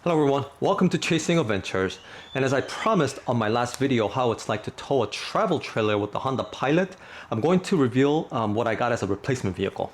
Hello everyone, welcome to Chasing Adventures. And as I promised on my last video how it's like to tow a travel trailer with the Honda Pilot, I'm going to reveal what I got as a replacement vehicle.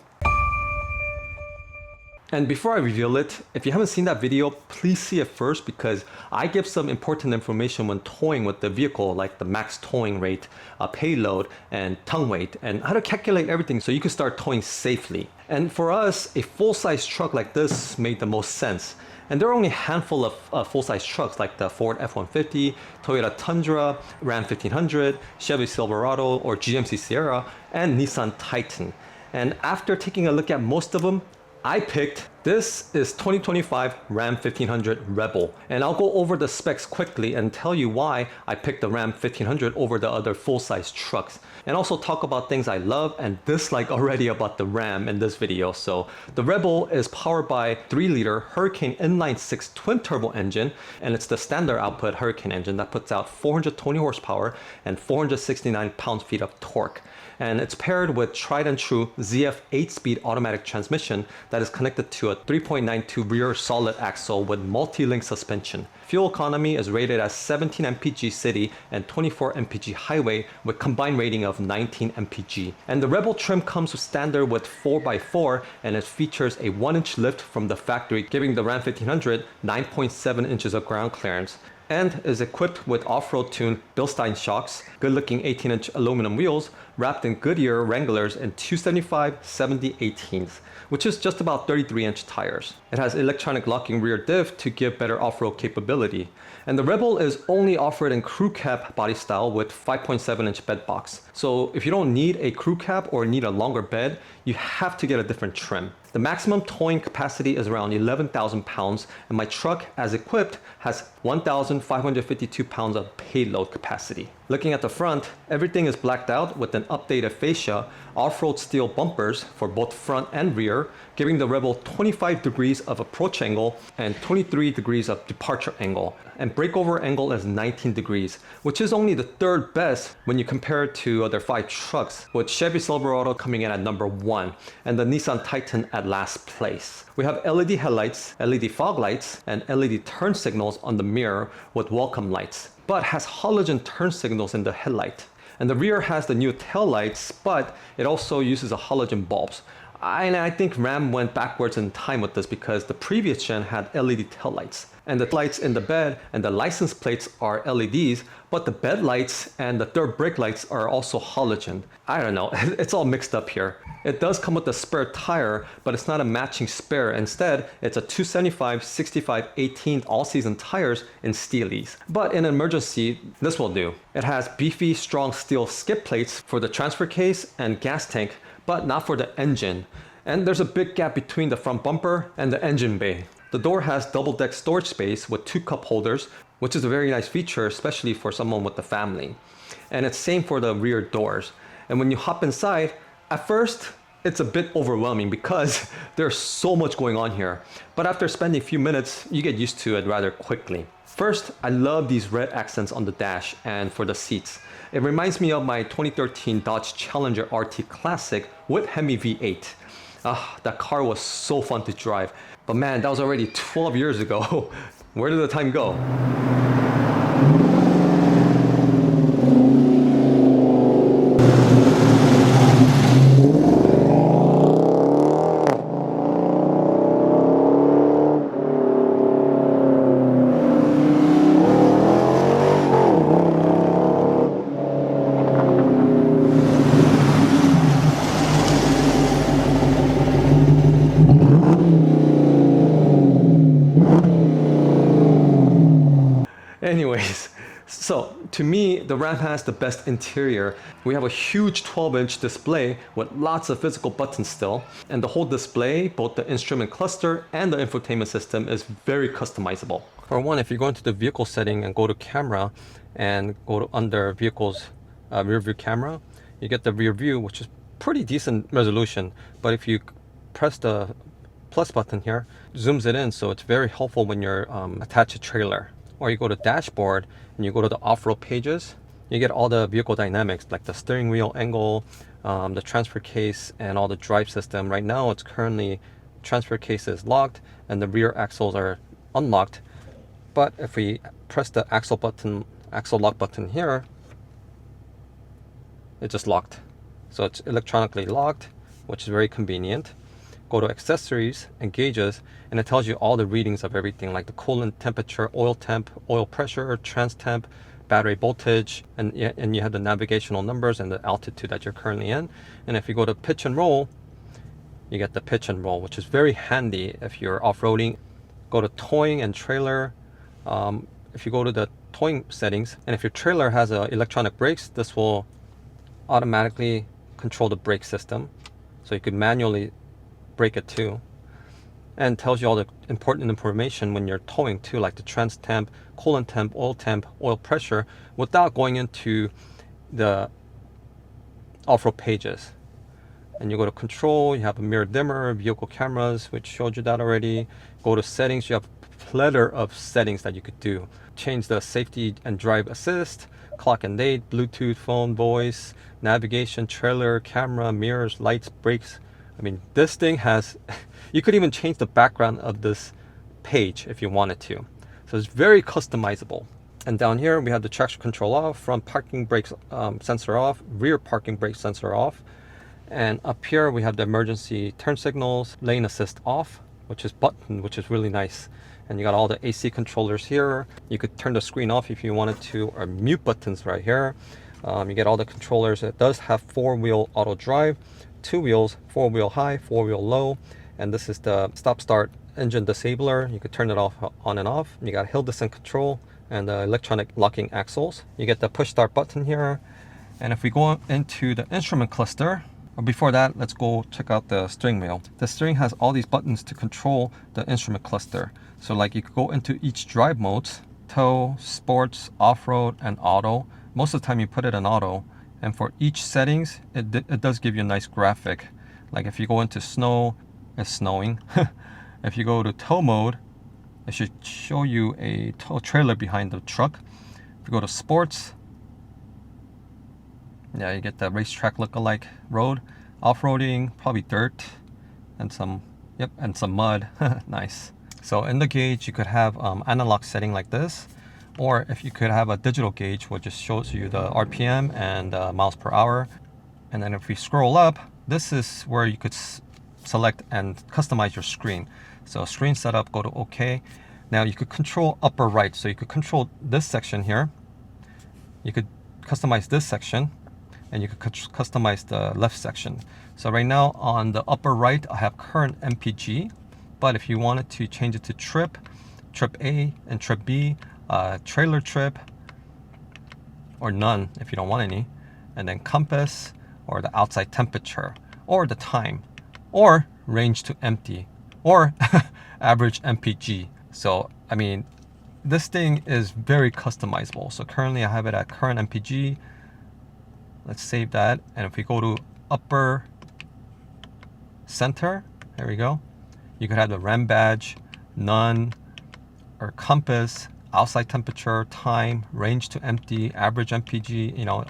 And before I reveal it, if you haven't seen that video, please see it first because I give some important information when towing with the vehicle, like the max towing rate, payload, and tongue weight, and how to calculate everything so you can start towing safely. And for us, a full-size truck like this made the most sense. And there are only a handful of full-size trucks like the Ford F-150, Toyota Tundra, Ram 1500, Chevy Silverado, or GMC Sierra, and Nissan Titan. And after taking a look at most of them, I picked this is 2025 Ram 1500 Rebel, and I'll go over the specs quickly and tell you why I picked the Ram 1500 over the other full-size trucks, and also talk about things I love and dislike already about the Ram in this video. So the Rebel is powered by 3-liter Hurricane inline-6 twin-turbo engine, and it's the standard output Hurricane engine that puts out 420 horsepower and 469 pound-feet of torque. And it's paired with tried and true ZF 8-speed automatic transmission that is connected to a 3.92 rear solid axle with multi-link suspension. Fuel economy is rated as 17 mpg city and 24 mpg highway with combined rating of 19 mpg. And the Rebel trim comes with standard with 4x4, and it features a 1-inch lift from the factory, giving the Ram 1500 9.7 inches of ground clearance, and is equipped with off-road tuned Bilstein shocks, good-looking 18-inch aluminum wheels wrapped in Goodyear Wranglers and 275/70/18s, which is just about 33-inch tires. It has electronic locking rear diff to give better off-road capability. And the Rebel is only offered in crew cab body style with 5.7-inch bed box. So if you don't need a crew cab or need a longer bed, you have to get a different trim. The maximum towing capacity is around 11,000 pounds, and my truck, as equipped, has 1,552 pounds of payload capacity. Looking at the front, everything is blacked out with an updated fascia, off-road steel bumpers for both front and rear, giving the Rebel 25 degrees of approach angle and 23 degrees of departure angle. And breakover angle is 19 degrees, which is only the third best when you compare it to other 5 trucks, with Chevy Silverado coming in at number 1 and the Nissan Titan at last place. We have LED headlights, LED fog lights, and LED turn signals on the mirror with welcome lights, but has halogen turn signals in the headlight. And the rear has the new tail lights, but it also uses a halogen bulbs. I think Ram went backwards in time with this because the previous gen had LED tail lights. And the lights in the bed and the license plates are LEDs, but the bed lights and the third brake lights are also halogen. I don't know, it's all mixed up here. It does come with a spare tire, but it's not a matching spare. Instead, it's a 275/65/18 all-season tires in Steelies. But in an emergency, this will do. It has beefy, strong steel skid plates for the transfer case and gas tank, but not for the engine. And there's a big gap between the front bumper and the engine bay. The door has double-deck storage space with 2 cup holders, which is a very nice feature, especially for someone with a family. And it's same for the rear doors. And when you hop inside, at first, it's a bit overwhelming because there's so much going on here. But after spending a few minutes, you get used to it rather quickly. First, I love these red accents on the dash and for the seats. It reminds me of my 2013 Dodge Challenger RT Classic with Hemi V8. That car was so fun to drive. But man, that was already 12 years ago. Where did the time go? Anyways, so to me, the Ram has the best interior. We have a huge 12-inch display with lots of physical buttons still, and the whole display, both the instrument cluster and the infotainment system, is very customizable. For one, if you go into the vehicle setting and go to camera and go to under vehicle's rear view camera, you get the rear view, which is pretty decent resolution. But if you press the plus button here, zooms it in, so it's very helpful when you're attached to trailer. Or you go to dashboard and you go to the off-road pages, you get all the vehicle dynamics like the steering wheel angle, the transfer case, and all the drive system. Right now it's currently transfer case is locked and the rear axles are unlocked. But if we press the axle lock button here, it just locked. So it's electronically locked, which is very convenient. Go to accessories and gauges, and it tells you all the readings of everything, like the coolant temperature, oil temp, oil pressure, trans temp, battery voltage, and you have the navigational numbers and the altitude that you're currently in. And if you go to pitch and roll, you get the pitch and roll, which is very handy if you're off-roading. Go to towing and trailer. If you go to the towing settings, and if your trailer has electronic brakes, this will automatically control the brake system. So you could manually brake it too. And tells you all the important information when you're towing too, like the trans temp, coolant temp, oil pressure, without going into the off-road pages. And you go to control, you have a mirror dimmer, vehicle cameras, which showed you that already. Go to settings, you have a plethora of settings that you could do. Change the safety and drive assist, clock and date, Bluetooth, phone, voice, navigation, trailer, camera, mirrors, lights, brakes. I mean, this thing has, you could even change the background of this page if you wanted to. So it's very customizable. And down here, we have the traction control off, front parking brake sensor off, rear parking brake sensor off. And up here, we have the emergency turn signals, lane assist off, which is button, which is really nice. And you got all the AC controllers here. You could turn the screen off if you wanted to, or mute buttons right here. You get all the controllers. It does have 4-wheel auto drive, 2 wheels, 4-wheel high, 4-wheel low. And this is the stop start engine disabler. You could turn it off, on and off. You got hill descent control and the electronic locking axles. You get the push start button here. And if we go into the instrument cluster, but before that, let's go check out the steering wheel. The steering has all these buttons to control the instrument cluster. So like you could go into each drive modes, tow, sports, off-road, and auto. Most of the time you put it in auto. And for each settings, it does give you a nice graphic. Like if you go into snow, it's snowing. If you go to tow mode, it should show you a tow trailer behind the truck. If you go to sports, yeah, you get the racetrack look-alike road. Off-roading, probably dirt and some mud. Nice. So in the gauge, you could have analog setting like this, or if you could have a digital gauge, which just shows you the RPM and miles per hour. And then if we scroll up, this is where you could select and customize your screen. So screen setup, go to OK. Now you could control upper right. So you could control this section here. You could customize this section, and you could customize the left section. So right now on the upper right, I have current MPG, but if you wanted to change it to trip A and trip B, trailer trip, or none if you don't want any, and then compass, or the outside temperature, or the time, or range to empty, or average MPG. So, I mean, this thing is very customizable. So currently I have it at current MPG. Let's save that. And if we go to upper center, there we go. You could have the RAM badge, none, or compass, outside temperature, time, range to empty, average MPG, you know,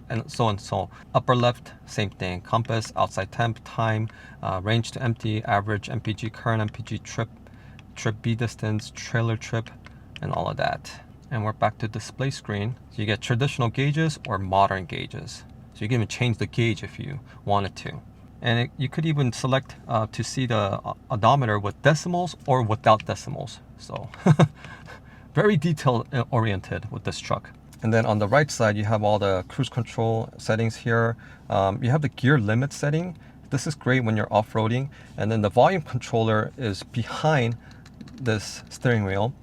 and so on. So upper left, same thing. Compass, outside temp, time, range to empty, average MPG, current MPG, trip B distance, trailer trip, and all of that. And we're back to display screen. So you get traditional gauges or modern gauges. So you can even change the gauge if you wanted to. And you could even select to see the odometer with decimals or without decimals. So very detail oriented with this truck. And then on the right side, you have all the cruise control settings here. You have the gear limit setting. This is great when you're off-roading. And then the volume controller is behind this steering wheel.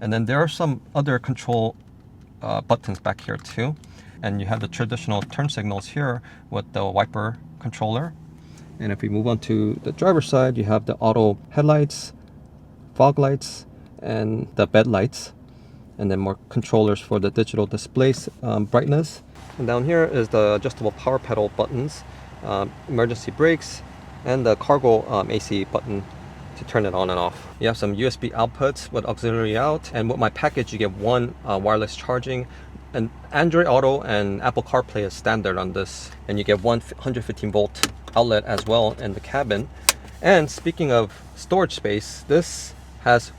And then there are some other control buttons back here too. And you have the traditional turn signals here with the wiper controller. And if we move on to the driver's side, you have the auto headlights, fog lights, and the bed lights. And then more controllers for the digital displays, brightness. And down here is the adjustable power pedal buttons, emergency brakes, and the cargo AC button to turn it on and off. You have some USB outputs with auxiliary out, and with my package you get one wireless charging, and Android Auto and Apple CarPlay is standard on this, and you get one 115 volt outlet as well in the cabin. And speaking of storage space, this has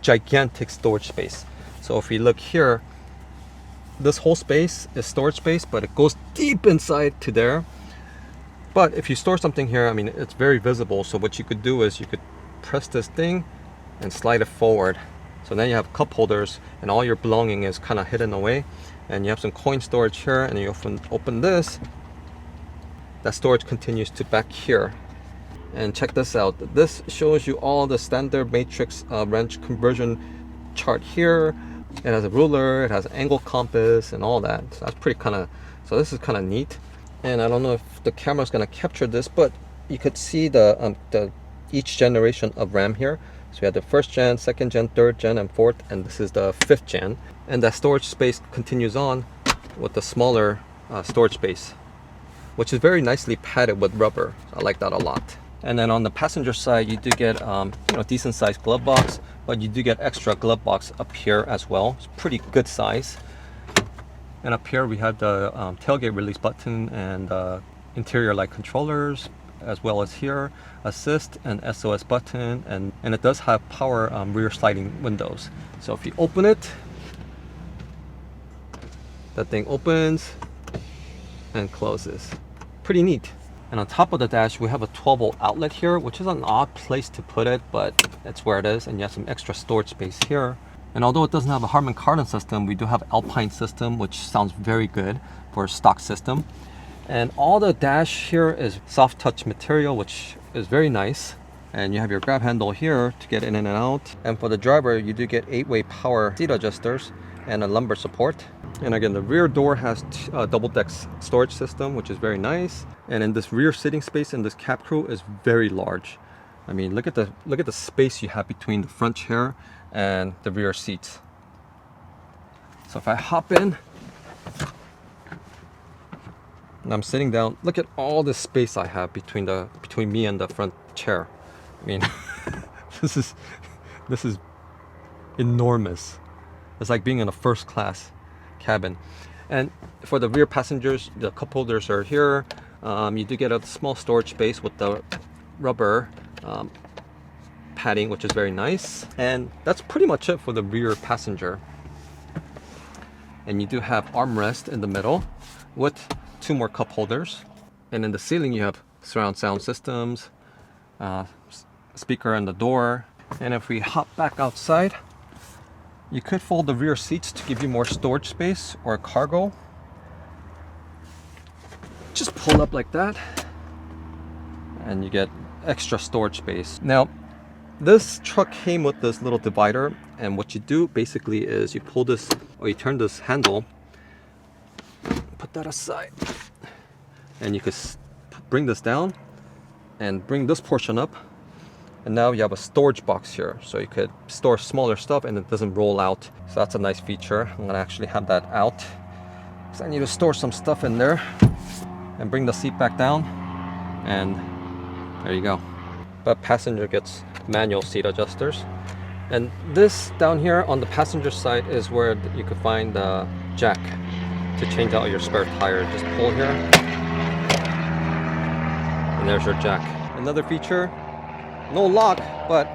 gigantic storage space. So if we look here, this whole space is storage space, but it goes deep inside to there. But if you store something here, I mean, it's very visible. So what you could do is you could press this thing and slide it forward. So then you have cup holders and all your belonging is kind of hidden away. And you have some coin storage here, and you open this. That storage continues to back here. And check this out. This shows you all the standard matrix wrench conversion chart here. It has a ruler, it has an angle compass and all that. So that's pretty so this is kind of neat. And I don't know if the camera's gonna capture this, but you could see the each generation of RAM here. So we have the 1st gen, 2nd gen, 3rd gen, and 4th, and this is the 5th gen. And that storage space continues on with the smaller storage space, which is very nicely padded with rubber. So I like that a lot. And then on the passenger side, you do get decent sized glove box, but you do get extra glove box up here as well. It's pretty good size. And up here we have the tailgate release button and interior light controllers, as well as here assist and SOS button, and it does have power rear sliding windows. So if you open it, that thing opens and closes. Pretty neat. And on top of the dash, we have a 12-volt outlet here, which is an odd place to put it, but that's where it is. And you have some extra storage space here. And although it doesn't have a Harman Kardon system, we do have Alpine system, which sounds very good for a stock system. And all the dash here is soft touch material, which is very nice. And you have your grab handle here to get in and out. And for the driver, you do get 8-way power seat adjusters and a lumbar support. And again, the rear door has double deck storage system, which is very nice. And in this rear sitting space in this cab crew is very large. I mean, look at the space you have between the front chair and the rear seats. So if I hop in and I'm sitting down, look at all the space I have between me and the front chair. I mean, this is enormous. It's like being in a first class cabin. And for the rear passengers, the cup holders are here. You do get a small storage space with the rubber padding, which is very nice. And that's pretty much it for the rear passenger. And you do have armrest in the middle with 2 more cup holders. And in the ceiling you have surround sound systems, speaker on the door. And if we hop back outside, you could fold the rear seats to give you more storage space or cargo. Just pull up like that and you get extra storage space. Now, this truck came with this little divider, and what you do basically is you pull this, or you turn this handle, put that aside, and you could bring this down and bring this portion up, and now you have a storage box here, so you could store smaller stuff and it doesn't roll out. So that's a nice feature. I'm gonna actually have that out because I need to store some stuff in there. And bring the seat back down, and there you go. But passenger gets manual seat adjusters. And this down here on the passenger side is where you could find the jack to change out your spare tire. Just pull here, and there's your jack. Another feature, no lock, but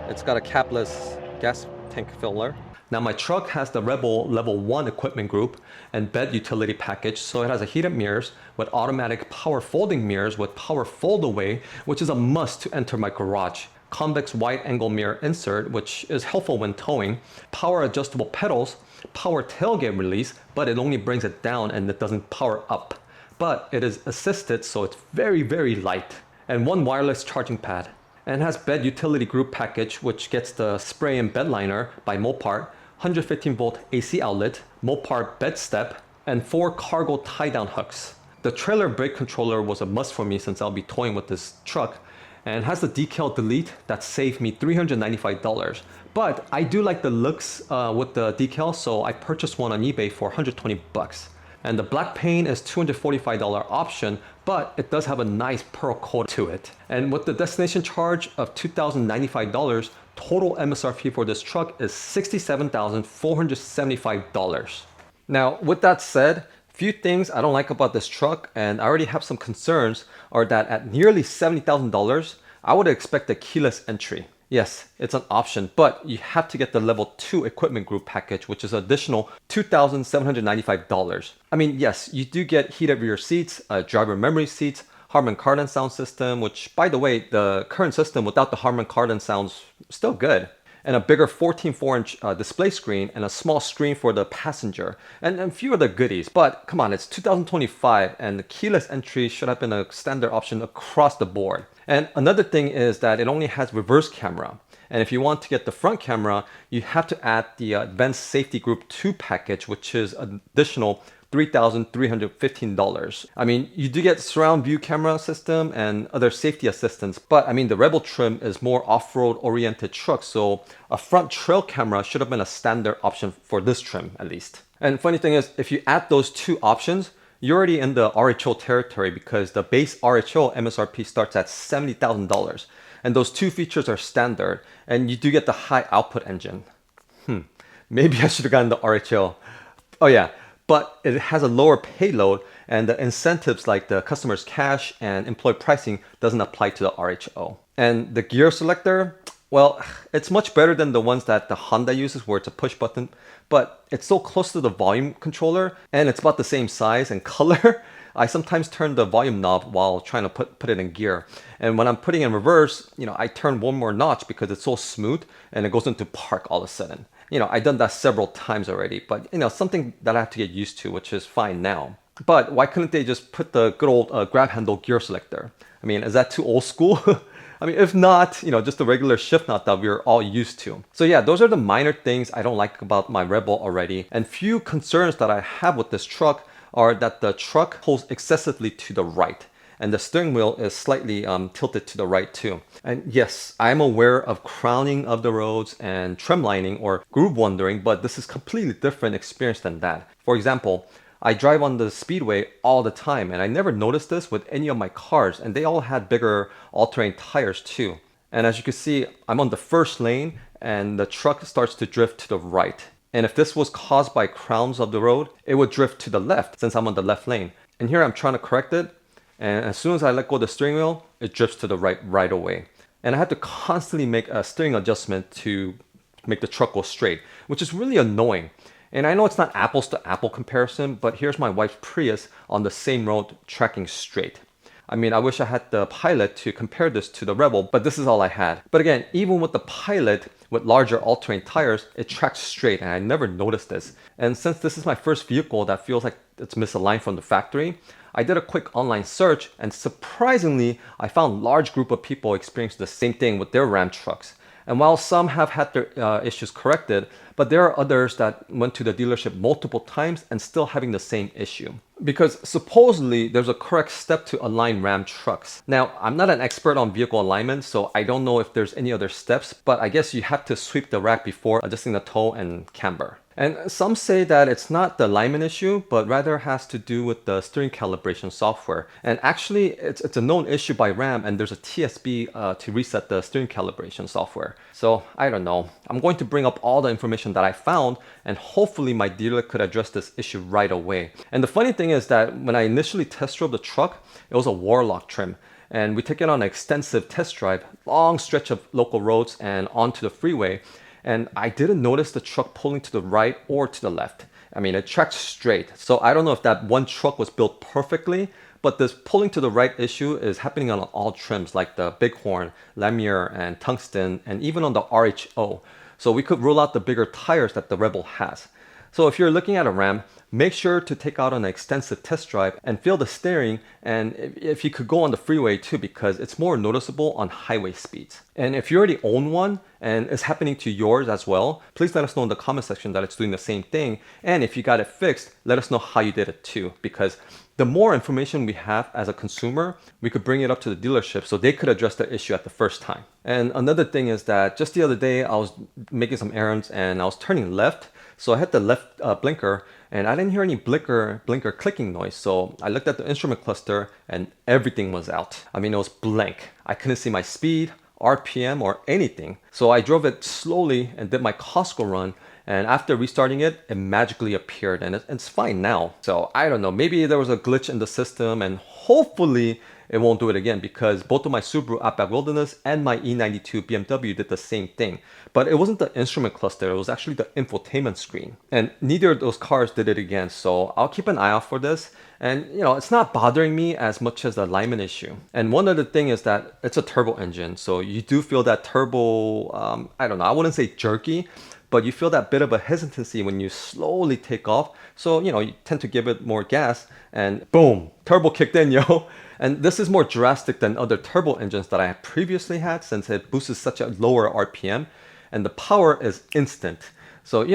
it's got a capless gas tank filler. Now my truck has the Rebel Level 1 equipment group and bed utility package, so it has a heated mirrors with automatic power folding mirrors with power fold away, which is a must to enter my garage. Convex wide angle mirror insert, which is helpful when towing. Power adjustable pedals, power tailgate release, but it only brings it down and it doesn't power up. But it is assisted, so it's very, very light. And 1 wireless charging pad. And it has bed utility group package, which gets the spray and bed liner by Mopar, 115 volt AC outlet, Mopar bed step, and 4 cargo tie-down hooks. The trailer brake controller was a must for me since I'll be towing with this truck, and has the decal delete that saved me $395. But I do like the looks with the decal, so I purchased one on eBay for 120 bucks. And the black paint is $245 option, but it does have a nice pearl coat to it. And with the destination charge of $2,095, total MSRP for this truck is $67,475. Now, with that said, few things I don't like about this truck, and I already have some concerns, are that at nearly $70,000, I would expect a keyless entry. Yes, it's an option, but you have to get the level 2 equipment group package, which is additional $2,795. I mean, yes, you do get heated rear seats, driver memory seats, Harman Kardon sound system, which by the way, the current system without the Harman Kardon sounds still good. And a bigger 14.4-inch display screen and a small screen for the passenger and a few other goodies. But come on, it's 2025 and the keyless entry should have been a standard option across the board. And another thing is that it only has reverse camera. And if you want to get the front camera, you have to add the Advanced Safety Group 2 package, which is additional $3,315. I mean, you do get surround view camera system and other safety assistance, but I mean, the Rebel trim is more off-road oriented truck, so a front trail camera should have been a standard option for this trim at least. And funny thing is, if you add those two options, you're already in the RHO territory because the base RHO MSRP starts at $70,000. And those two features are standard, and you do get the high output engine. Maybe I should have gotten the RHO. Oh yeah, but it has a lower payload, and the incentives like the customer's cash and employee pricing doesn't apply to the RHO. And the gear selector, well, it's much better than the ones that the Honda uses where it's a push button, but it's so close to the volume controller and it's about the same size and color. I sometimes turn the volume knob while trying to put it in gear. And when I'm putting in reverse, I turn one more notch because it's so smooth and it goes into park all of a sudden. I've done that several times already, but something that I have to get used to, which is fine now. But why couldn't they just put the good old grab handle gear selector? I mean, is that too old school? I mean, if not, just the regular shift knot that we're all used to. So yeah, those are the minor things I don't like about my Rebel already. And few concerns that I have with this truck are that the truck pulls excessively to the right. And the steering wheel is slightly tilted to the right too. And yes, I'm aware of crowning of the roads and trim lining or groove wandering, but this is completely different experience than that. For example, I drive on the speedway all the time and I never noticed this with any of my cars, and they all had bigger all-terrain tires too. And as you can see, I'm on the first lane and the truck starts to drift to the right. And if this was caused by crowns of the road, it would drift to the left since I'm on the left lane. And here I'm trying to correct it, and as soon as I let go of the steering wheel, it drifts to the right away. And I had to constantly make a steering adjustment to make the truck go straight, which is really annoying. And I know it's not apples to apple comparison, but here's my wife's Prius on the same road tracking straight. I mean, I wish I had the Pilot to compare this to the Rebel, but this is all I had. But again, even with the Pilot with larger all-terrain tires, it tracks straight and I never noticed this. And since this is my first vehicle that feels like it's misaligned from the factory, I did a quick online search and surprisingly, I found a large group of people experiencing the same thing with their Ram trucks. And while some have had their issues corrected, but there are others that went to the dealership multiple times and still having the same issue. Because supposedly there's a correct step to align Ram trucks. Now, I'm not an expert on vehicle alignment, so I don't know if there's any other steps, but I guess you have to sweep the rack before adjusting the toe and camber. And some say that it's not the alignment issue, but rather has to do with the steering calibration software. And actually, it's a known issue by Ram, and there's a TSB to reset the steering calibration software. So I don't know. I'm going to bring up all the information that I found, and hopefully my dealer could address this issue right away. And the funny thing is that when I initially test drove the truck, it was a Warlock trim. And we took it on an extensive test drive, long stretch of local roads and onto the freeway. And I didn't notice the truck pulling to the right or to the left. I mean, it tracked straight. So I don't know if that one truck was built perfectly, but this pulling to the right issue is happening on all trims like the Bighorn, Lamier, and Tungsten, and even on the RHO. So we could rule out the bigger tires that the Rebel has. So if you're looking at a Ram, make sure to take out an extensive test drive and feel the steering, and if you could go on the freeway too, because it's more noticeable on highway speeds. And if you already own one and it's happening to yours as well, please let us know in the comment section that it's doing the same thing. And if you got it fixed, let us know how you did it too, because the more information we have as a consumer, we could bring it up to the dealership so they could address the issue at the first time. And another thing is that just the other day, I was making some errands and I was turning left. So I hit the left blinker and I didn't hear any blinker clicking noise. So I looked at the instrument cluster and everything was out. I mean, it was blank. I couldn't see my speed, RPM, or anything. So I drove it slowly and did my Costco run. And after restarting it, it magically appeared and it's fine now. So I don't know, maybe there was a glitch in the system and hopefully it won't do it again, because both of my Subaru Outback Wilderness and my E92 BMW did the same thing. But it wasn't the instrument cluster, it was actually the infotainment screen. And neither of those cars did it again, so I'll keep an eye out for this. And it's not bothering me as much as the alignment issue. And one other thing is that it's a turbo engine, so you do feel that turbo, I don't know, I wouldn't say jerky, but you feel that bit of a hesitancy when you slowly take off. So, you tend to give it more gas and boom, turbo kicked in, yo. And this is more drastic than other turbo engines that I have previously had, since it boosts such a lower RPM and the power is instant. So,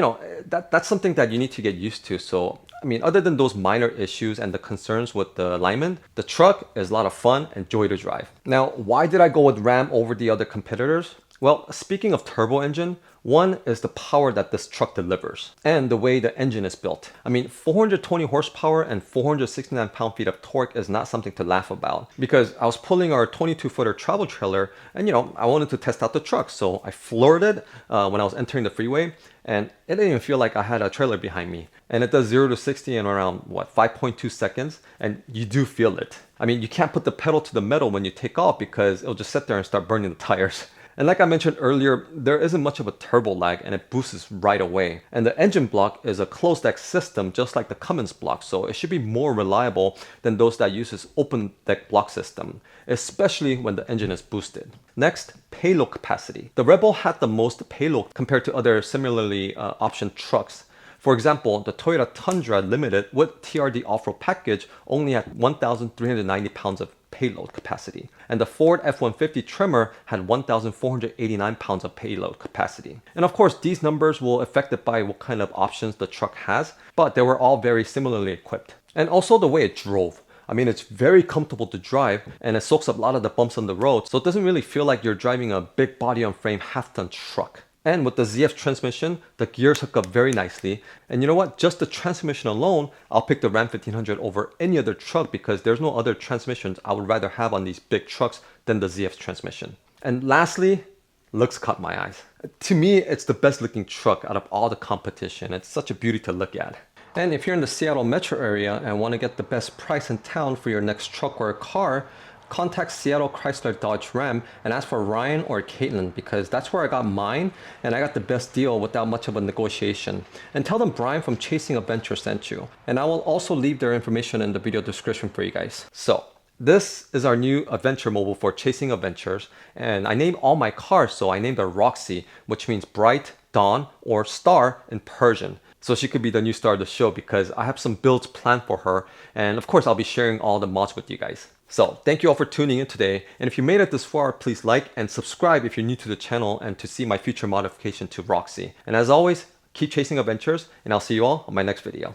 that's something that you need to get used to. So, I mean, other than those minor issues and the concerns with the alignment, the truck is a lot of fun and joy to drive. Now, why did I go with Ram over the other competitors? Well, speaking of turbo engine, one is the power that this truck delivers and the way the engine is built. I mean, 420 horsepower and 469 pound-feet of torque is not something to laugh about, because I was pulling our 22-footer travel trailer and I wanted to test out the truck. So I floored it when I was entering the freeway, and it didn't even feel like I had a trailer behind me. And it does 0 to 60 in around 5.2 seconds, and you do feel it. I mean, you can't put the pedal to the metal when you take off because it'll just sit there and start burning the tires. And like I mentioned earlier, there isn't much of a turbo lag and it boosts right away. And the engine block is a closed deck system, just like the Cummins block, so it should be more reliable than those that uses open deck block system, especially when the engine is boosted. Next, payload capacity. The Rebel had the most payload compared to other similarly optioned trucks. For example, the Toyota Tundra Limited with TRD off-road package only had 1,390 pounds of payload capacity. And the Ford F-150 Tremor had 1,489 pounds of payload capacity. And of course, these numbers will affected by what kind of options the truck has, but they were all very similarly equipped. And also the way it drove. I mean, it's very comfortable to drive and it soaks up a lot of the bumps on the road, so it doesn't really feel like you're driving a big body-on-frame half-ton truck. And with the ZF transmission, the gears hook up very nicely. And you know what? Just the transmission alone, I'll pick the Ram 1500 over any other truck, because there's no other transmissions I would rather have on these big trucks than the ZF transmission. And lastly, looks caught my eyes. To me, it's the best looking truck out of all the competition. It's such a beauty to look at. And if you're in the Seattle metro area and want to get the best price in town for your next truck or car, contact Seattle Chrysler Dodge Ram and ask for Ryan or Katelyn, because that's where I got mine and I got the best deal without much of a negotiation. And tell them Brian from Chasing Adventure sent you. And I will also leave their information in the video description for you guys. So this is our new adventure mobile for Chasing Adventures, and I named all my cars, so I named her Roxy, which means bright, dawn, or star in Persian. So she could be the new star of the show, because I have some builds planned for her, and of course I'll be sharing all the mods with you guys. So thank you all for tuning in today, and if you made it this far, please like and subscribe if you're new to the channel and to see my future modification to Roxy. And as always, keep chasing adventures, and I'll see you all on my next video.